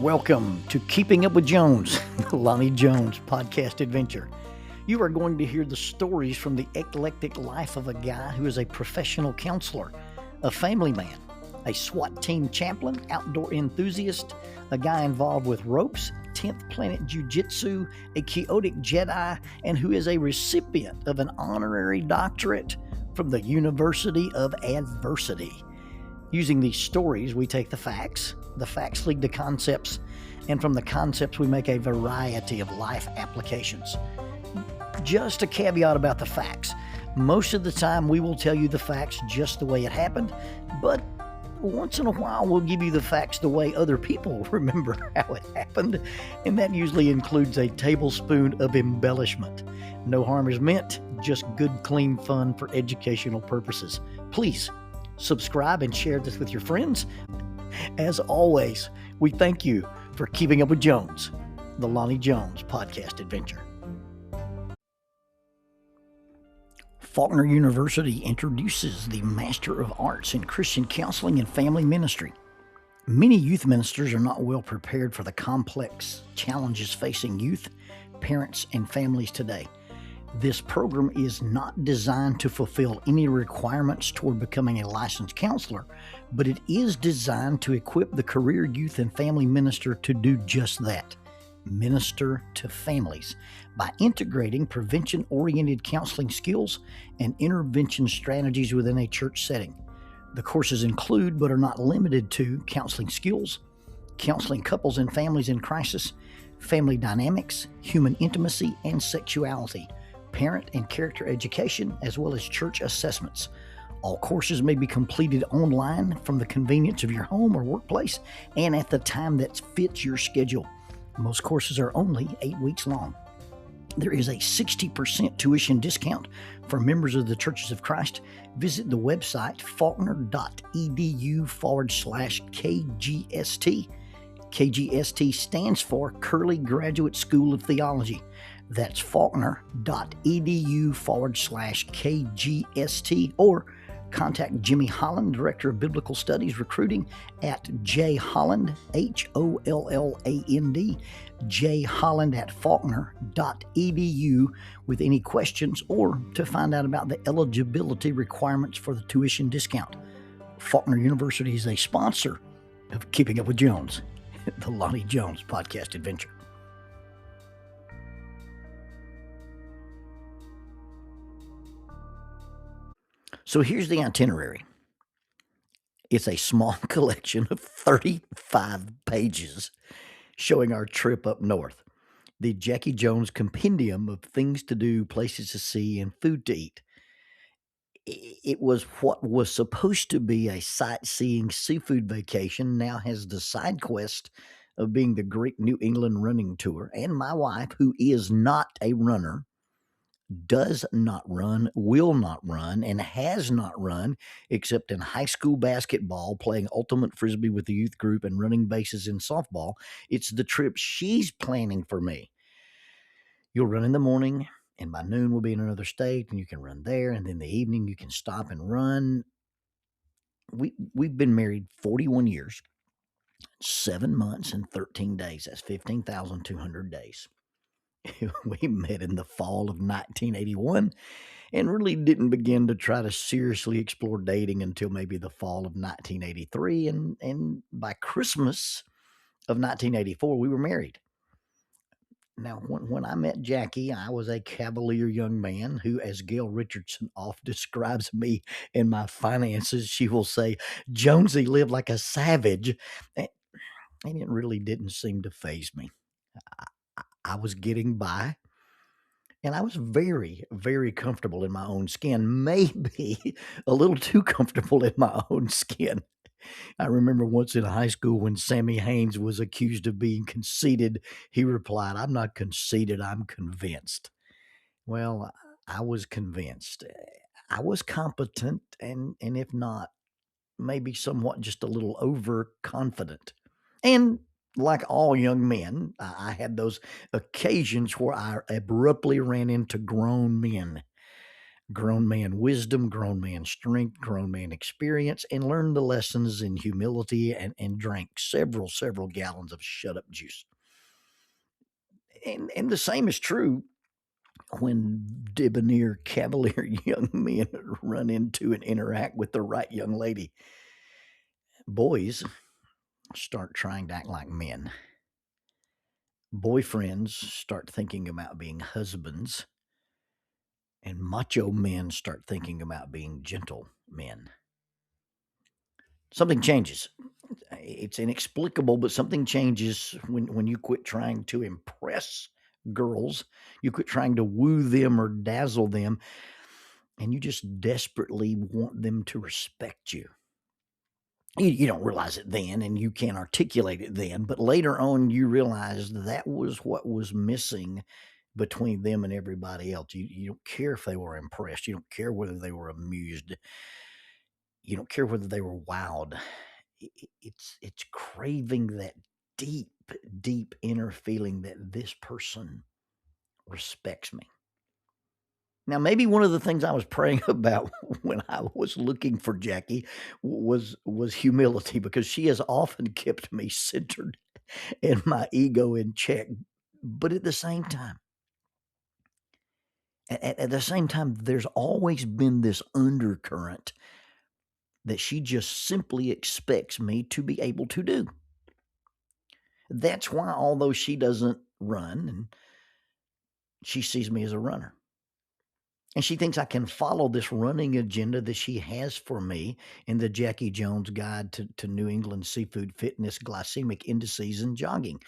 Welcome to Keeping Up with Jones, the Lonnie Jones podcast adventure. You are going to hear the stories from the eclectic life of a guy who is a professional counselor, a family man, a SWAT team chaplain, outdoor enthusiast, a guy involved with ropes, 10th Planet Jiu-Jitsu, a chaotic Jedi, and who is a recipient of an honorary doctorate from the University of Adversity. Using these stories, we take the facts lead to concepts, and from the concepts we make a variety of life applications. Just a caveat about the facts. Most of the time we will tell you the facts just the way it happened, but once in a while we'll give you the facts the way other people remember how it happened, and that usually includes a tablespoon of embellishment. No harm is meant, just good, clean fun for educational purposes. Please subscribe and share this with your friends. As always, we thank you for keeping up with Jones, the Lonnie Jones podcast adventure. Faulkner University introduces the Master of Arts in Christian Counseling and Family Ministry. Many youth ministers are not well prepared for the complex challenges facing youth, parents, and families today. This program is not designed to fulfill any requirements toward becoming a licensed counselor, but it is designed to equip the career youth and family minister to do just that, minister to families, by integrating prevention-oriented counseling skills and intervention strategies within a church setting. The courses include, but are not limited to, counseling skills, counseling couples and families in crisis, family dynamics, human intimacy and sexuality, parent and character education, as well as church assessments. All courses may be completed online from the convenience of your home or workplace and at the time that fits your schedule. Most courses are only 8 weeks long. There is a 60% tuition discount for members of the Churches of Christ. Visit the website faulkner.edu/KGST. KGST stands for Curley Graduate School of Theology. That's faulkner.edu/KGST, or contact Jimmy Holland, Director of Biblical Studies Recruiting, at jholland, HOLLAND, jholland@faulkner.edu with any questions or to find out about the eligibility requirements for the tuition discount. Faulkner University is a sponsor of Keeping Up with Jones, the Lonnie Jones podcast adventure. So here's the itinerary. It's a small collection of 35 pages showing our trip up north. The Jackie Jones compendium of things to do, places to see, and food to eat. It was what was supposed to be a sightseeing seafood vacation now has the side quest of being the Great New England Running Tour. And my wife, who is not a runner, does not run, will not run, and has not run except in high school basketball, playing ultimate frisbee with the youth group, and running bases in softball. It's the trip she's planning for me. You'll run in the morning, and by noon we'll be in another state, and you can run there, and then the evening you can stop and run. We've been married 41 years, 7 months, and 13 days. That's 15,200 days. We met in the fall of 1981 and really didn't begin to try to seriously explore dating until maybe the fall of 1983. And by Christmas of 1984, we were married. Now, when I met Jackie, I was a cavalier young man who, as Gail Richardson oft describes me in my finances, she will say, Jonesy lived like a savage. And it really didn't seem to faze me. I was getting by, and I was very, very comfortable in my own skin, maybe a little too comfortable in my own skin. I remember once in high school when Sammy Haynes was accused of being conceited, he replied, I'm not conceited, I'm convinced. Well, I was convinced. I was competent, and if not, maybe somewhat just a little overconfident. And like all young men, I had those occasions where I abruptly ran into grown men. grown man wisdom, grown man strength, grown man experience, and learned the lessons in humility and drank several gallons of shut up juice. And the same is true when debonair, cavalier young men run into and interact with the right young lady. Boys start trying to act like men. Boyfriends start thinking about being husbands, and macho men start thinking about being gentle men. Something changes. It's inexplicable, but something changes when you quit trying to impress girls, you quit trying to woo them or dazzle them, and you just desperately want them to respect you. You don't realize it then, and you can't articulate it then, but later on you realize that was what was missing between them and everybody else. You don't care if they were impressed. You don't care whether they were amused. You don't care whether they were wowed. It's craving that deep inner feeling that this person respects me. Now, maybe one of the things I was praying about when I was looking for Jackie was humility, because she has often kept me centered and my ego in check. But at the same time, at the same time, there's always been this undercurrent that she just simply expects me to be able to do. That's why, although she doesn't run, and she sees me as a runner. And she thinks I can follow this running agenda that she has for me in the Jackie Jones Guide to New England Seafood Fitness, Glycemic Indices, and Jogging.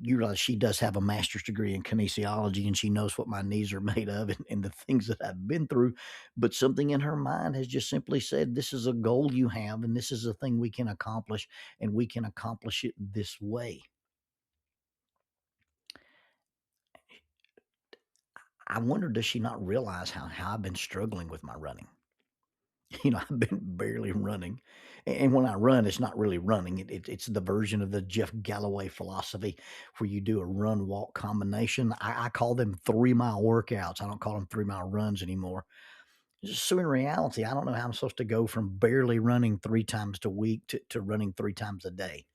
You realize she does have a master's degree in kinesiology, and she knows what my knees are made of and the things that I've been through. But something in her mind has just simply said, this is a goal you have, and this is a thing we can accomplish, and we can accomplish it this way. I wonder, does she not realize how I've been struggling with my running? I've been barely running. And when I run, it's not really running. It's the version of the Jeff Galloway philosophy where you do a run walk combination. I call them 3-mile workouts. I don't call them 3-mile runs anymore. So in reality, I don't know how I'm supposed to go from barely running 3 times a week to running 3 times a day.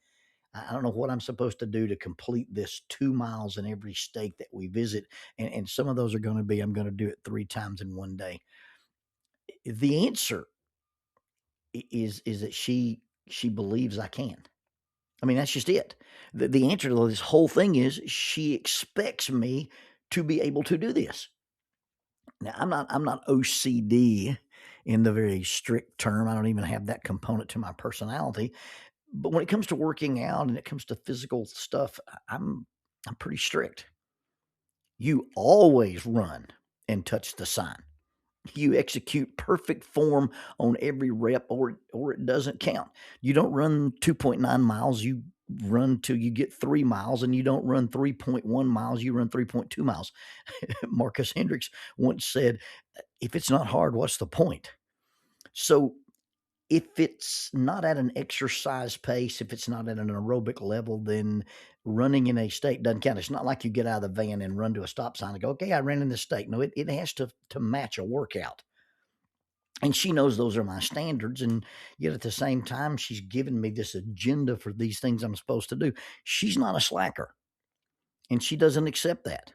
I don't know what I'm supposed to do to complete this 2 miles in every state that we visit. And some of those are going to be, I'm going to do it 3 times in one day. The answer is that she believes I can. I mean, that's just it. The answer to this whole thing is she expects me to be able to do this. Now, I'm not OCD in the very strict term. I don't even have that component to my personality. But when it comes to working out and it comes to physical stuff, I'm pretty strict. You always run and touch the sign. You execute perfect form on every rep, or it doesn't count. You don't run 2.9 miles, you run till you get 3 miles, and you don't run 3.1 miles, you run 3.2 miles. Marcus Hendricks once said, if it's not hard, what's the point? So if it's not at an exercise pace, if it's not at an aerobic level, then running in a state doesn't count. It's not like you get out of the van and run to a stop sign and go, okay, I ran in the state. No, it has to match a workout. And she knows those are my standards. And yet at the same time, she's given me this agenda for these things I'm supposed to do. She's not a slacker, and she doesn't accept that.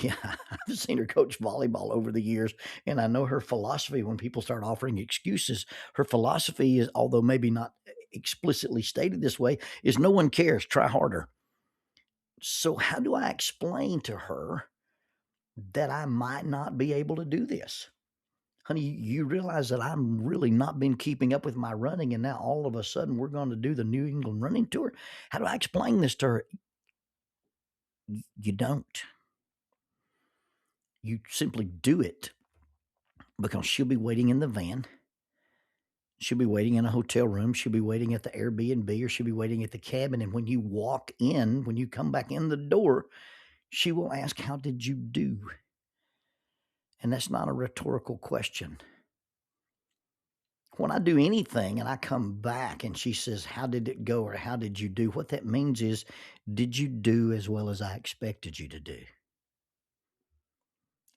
Yeah, I've seen her coach volleyball over the years, and I know her philosophy when people start offering excuses. Her philosophy is, although maybe not explicitly stated this way, is no one cares, try harder. So, how do I explain to her that I might not be able to do this? Honey, you realize that I'm really not been keeping up with my running, and now all of a sudden we're going to do the New England running tour. How do I explain this to her? You don't. You simply do it because she'll be waiting in the van. She'll be waiting in a hotel room. She'll be waiting at the Airbnb, or she'll be waiting at the cabin. And when you walk in, when you come back in the door, she will ask, how did you do? And that's not a rhetorical question. When I do anything and I come back and she says, how did it go, or how did you do? What that means is, did you do as well as I expected you to do?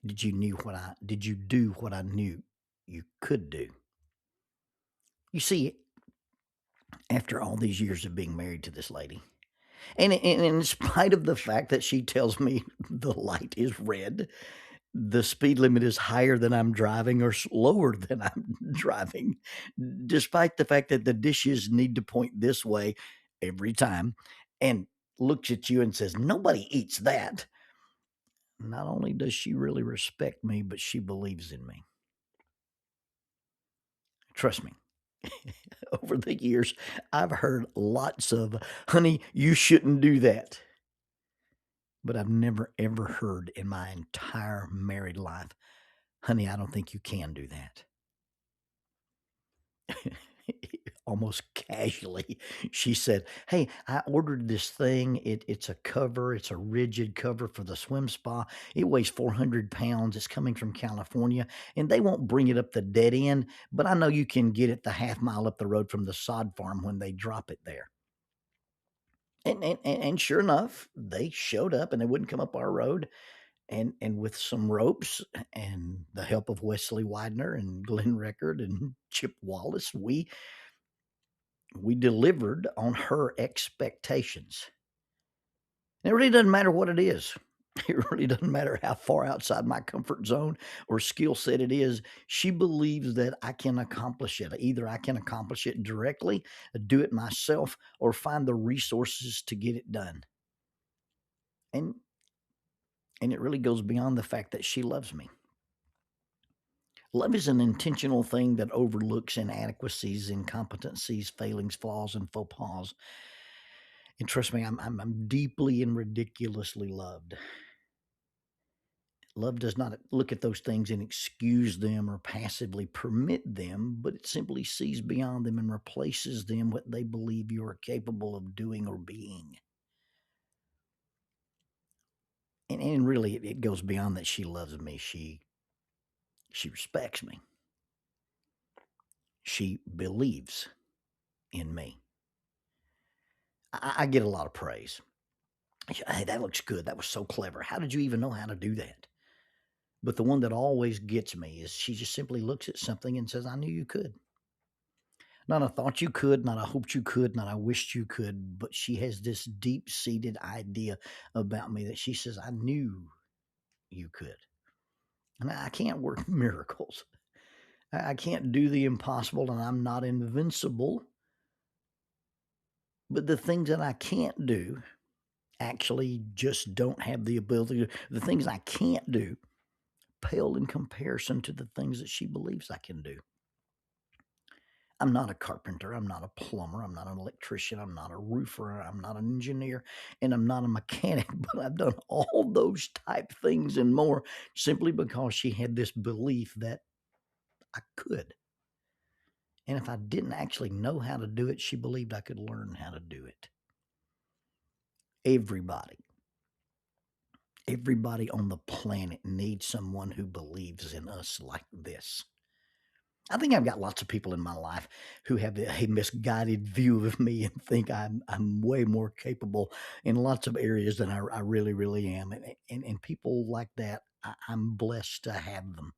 Did you do what I knew you could do? You see, after all these years of being married to this lady, and in spite of the fact that she tells me the light is red, the speed limit is higher than I'm driving or slower than I'm driving, despite the fact that the dishes need to point this way every time, and looks at you and says, "Nobody eats that." Not only does she really respect me, but she believes in me. Trust me. Over the years, I've heard lots of, "Honey, you shouldn't do that." But I've never ever heard in my entire married life, "Honey, I don't think you can do that." Almost casually, she said, "Hey, I ordered this thing. It's a cover. It's a rigid cover for the swim spa. It weighs 400 pounds. It's coming from California, and they won't bring it up the dead end, but I know you can get it the half mile up the road from the sod farm when they drop it there." And sure enough, they showed up and they wouldn't come up our road. And with some ropes and the help of Wesley Widener and Glenn Record and Chip Wallace, we delivered on her expectations. And it really doesn't matter what it is. It really doesn't matter how far outside my comfort zone or skill set it is. She believes that I can accomplish it. Either I can accomplish it directly, do it myself, or find the resources to get it done. And and it really goes beyond the fact that she loves me. Love is an intentional thing that overlooks inadequacies, incompetencies, failings, flaws, and faux pas. And trust me, I'm deeply and ridiculously loved. Love does not look at those things and excuse them or passively permit them, but it simply sees beyond them and replaces them what they believe you are capable of doing or being. And really, it goes beyond that. She loves me. She respects me. She believes in me. I get a lot of praise. "Hey, that looks good. That was so clever. How did you even know how to do that?" But the one that always gets me is she just simply looks at something and says, "I knew you could." Not I thought you could, not I hoped you could, not I wished you could, but she has this deep-seated idea about me that she says, "I knew you could." And I can't work miracles. I can't do the impossible, and I'm not invincible. But the things that I can't do actually just don't have the ability to. The things I can't do pale in comparison to the things that she believes I can do. I'm not a carpenter. I'm not a plumber. I'm not an electrician. I'm not a roofer. I'm not an engineer. And I'm not a mechanic. But I've done all those type things and more simply because she had this belief that I could. And if I didn't actually know how to do it, she believed I could learn how to do it. Everybody, everybody on the planet needs someone who believes in us like this. I think I've got lots of people in my life who have a misguided view of me and think I'm way more capable in lots of areas than I really, really am. And people like that, I'm blessed to have them.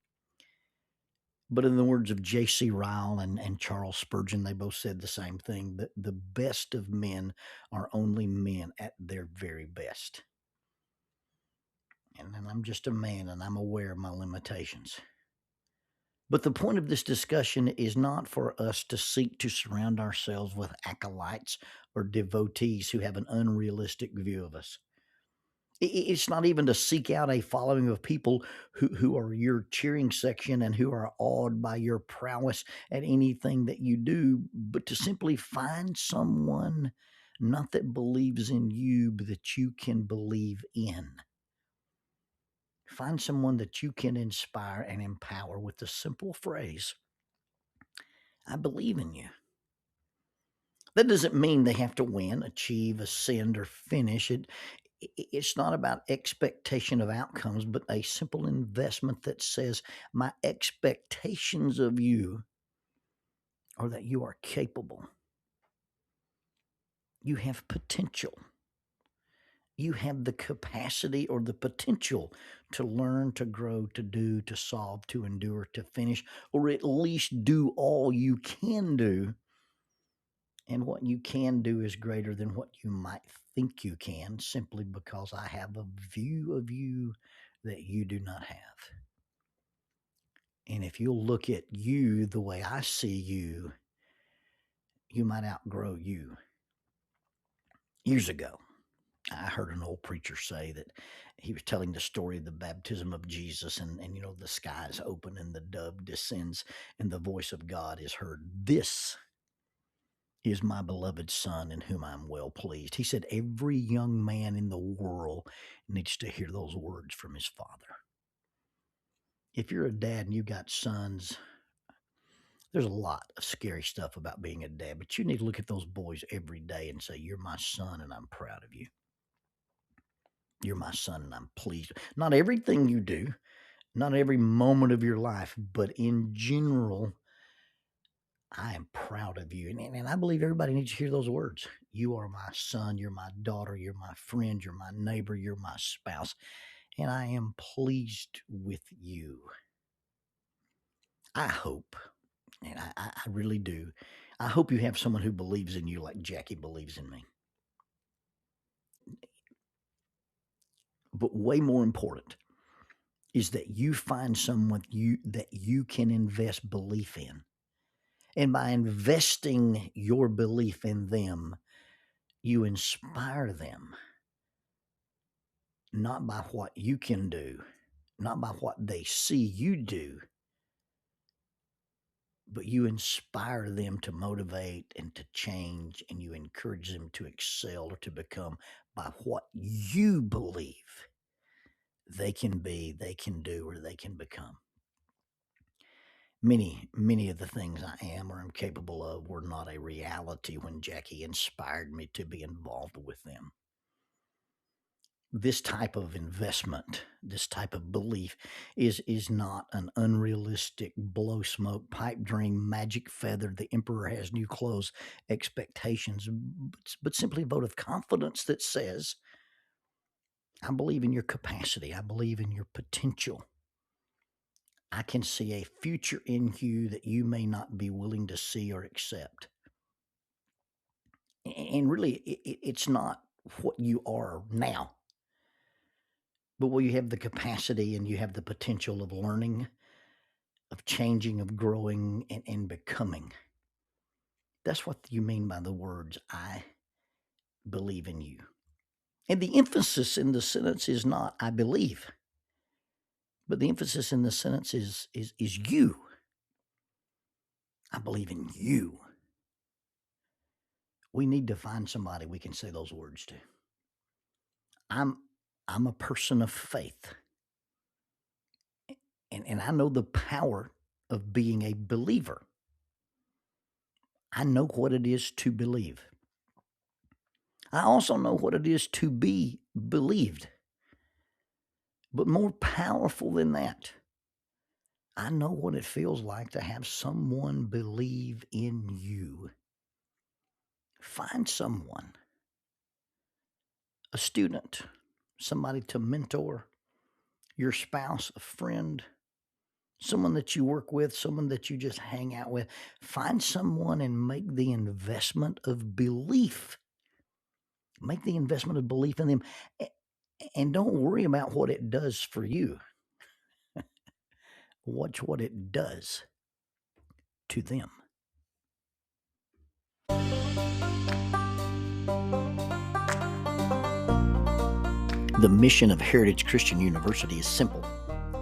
But in the words of J.C. Ryle and Charles Spurgeon, they both said the same thing, that the best of men are only men at their very best. And I'm just a man, and I'm aware of my limitations. But the point of this discussion is not for us to seek to surround ourselves with acolytes or devotees who have an unrealistic view of us. It's not even to seek out a following of people who are your cheering section and who are awed by your prowess at anything that you do, but to simply find someone not that believes in you, but that you can believe in. Find someone that you can inspire and empower with the simple phrase, "I believe in you." That doesn't mean they have to win, achieve, ascend, or finish. It's not about expectation of outcomes, but a simple investment that says, my expectations of you are that you are capable. You have potential. you have the capacity or the potential to learn, to grow, to do, to solve, to endure, to finish, or at least do all you can do. And what you can do is greater than what you might think you can, simply because I have a view of you that you do not have. And if you'll look at you the way I see you, you might outgrow you. Years ago, I heard an old preacher say that he was telling the story of the baptism of Jesus, and the skies open and the dove descends and the voice of God is heard. This is my beloved son in whom I'm well pleased. He said every young man in the world needs to hear those words from his father. If you're a dad and you got sons, there's a lot of scary stuff about being a dad, but you need to look at those boys every day and say, you're my son and I'm proud of you. You're my son and I'm pleased. Not everything you do, not every moment of your life, but in general, I am proud of you. And I believe everybody needs to hear those words. You are my son, you're my daughter, you're my friend, you're my neighbor, you're my spouse, and I am pleased with you. I hope, and I really do, I hope you have someone who believes in you like Jackie believes in me. But way more important is that you find someone that you can invest belief in. And by investing your belief in them, you inspire them, not by what you can do, not by what they see you do, but you inspire them to motivate and to change, and you encourage them to excel or to become by what you believe they can be, they can do, or they can become. Many of the things I am or am capable of were not a reality when Jackie inspired me to be involved with them. This type of investment, this type of belief is not an unrealistic blow smoke, pipe dream, magic feather, the emperor has new clothes expectations, but simply a vote of confidence that says, I believe in your capacity. I believe in your potential. I can see a future in you that you may not be willing to see or accept. And really, it's not what you are now, but where you have the capacity and you have the potential of learning, of changing, of growing, and becoming. That's what you mean by the words, I believe in you. And the emphasis in the sentence is not, I believe, but the emphasis in the sentence is you. I believe in you. We need to find somebody we can say those words to. I'm a person of faith. And I know the power of being a believer. I know what it is to believe. I also know what it is to be believed. But more powerful than that, I know what it feels like to have someone believe in you. Find someone, a student, somebody to mentor, your spouse, a friend, someone that you work with, someone that you just hang out with. Find someone and make the investment of belief. Make the investment of belief in them. And don't worry about what it does for you. Watch what it does to them. The mission of Heritage Christian University is simple.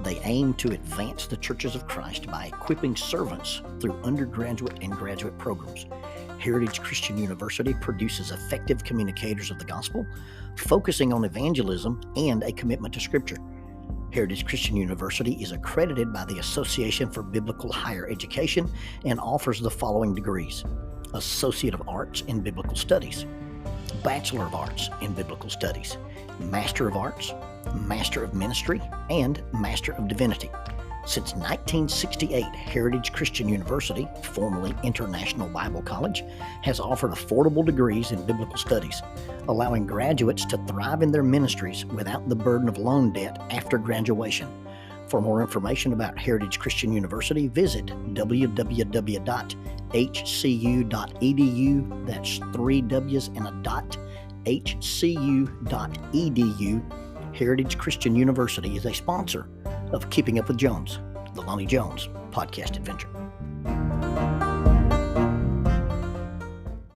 They aim to advance the churches of Christ by equipping servants through undergraduate and graduate programs. Heritage Christian University produces effective communicators of the gospel, focusing on evangelism and a commitment to Scripture. Heritage Christian University is accredited by the Association for Biblical Higher Education and offers the following degrees: Associate of Arts in Biblical Studies, Bachelor of Arts in Biblical Studies, Master of Arts, Master of Ministry, and Master of Divinity. Since 1968, Heritage Christian University, formerly International Bible College, has offered affordable degrees in biblical studies, allowing graduates to thrive in their ministries without the burden of loan debt after graduation. For more information about Heritage Christian University, visit www.hcu.edu. That's 3 W's and a dot. hcu.edu. Heritage Christian University is a sponsor of Keeping Up with Jones, the Lonnie Jones podcast adventure.